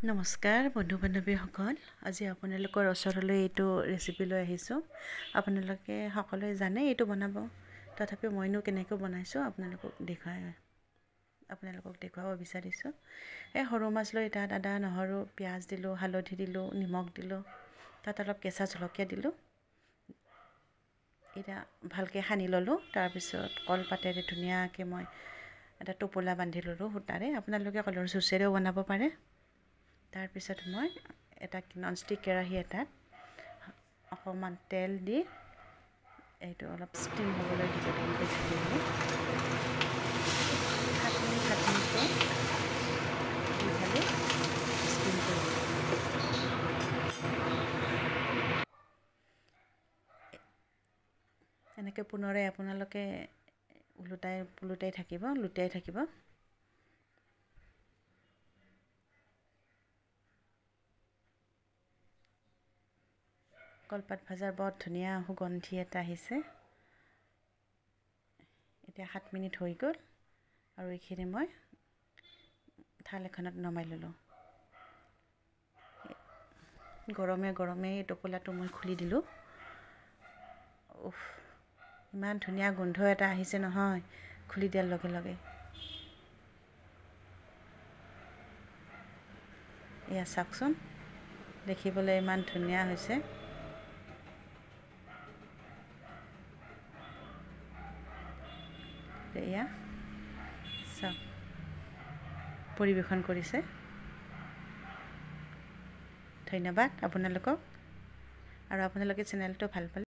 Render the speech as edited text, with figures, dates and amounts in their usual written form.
নমস্কাৰ বন্ধু বান্ধৱীসকল, আজি আপোনালোকৰ ওচৰলৈ এইটো ৰেচিপি লৈ আহিছোঁ। আপোনালোকে সকলোৱে জানে এইটো বনাব, তথাপিও মইনো কেনেকৈ বনাইছোঁ আপোনালোকক দেখুৱাব বিচাৰিছোঁ। এই সৰু মাছ লৈ তাত আদা নহৰু পিঁয়াজ দিলোঁ, হালধি দিলোঁ, নিমখ দিলোঁ, তাত অলপ কেঁচা জলকীয়া দিলোঁ। এতিয়া ভালকৈ সানি ল'লোঁ। তাৰপিছত কলপাতেৰে ধুনীয়াকৈ মই এটা টোপোলা বান্ধি ল'লোঁ সূতাৰে। আপোনালোকে কলৰ জুচেৰেও বনাব পাৰে। তাৰপিছত মই এটা ননষ্টিক কেৰাহী এটাত অকণমান তেল দি এইটো অলপ ষ্টিম হ'বলৈ দিব তেনেকৈ ঢাকিলোঁ। 7 মিনিটকৈ দুইফালে ষ্টিম কৰিলোঁ। এনেকৈ পুনৰাই আপোনালোকে লুটিয়াই থাকিব। কলপাত ভাজাৰ বৰ ধুনীয়া সুগন্ধি এটা আহিছে। এতিয়া 7 মিনিট হৈ গ'ল আৰু এইখিনি মই থাল এখনত নমাই ল'লোঁ। গৰমে এই টোপোলাটো মই খুলি দিলোঁ। ইমান ধুনীয়া গোন্ধ এটা আহিছে নহয় খুলি দিয়াৰ লগে লগে। এয়া চাওকচোন, দেখিবলৈ ইমান ধুনীয়া হৈছে। এয়া চাওক, পৰিৱেশন কৰিছে। ধন্যবাদ আপোনালোকক। আৰু আপোনালোকে চেনেলটো ভাল পালে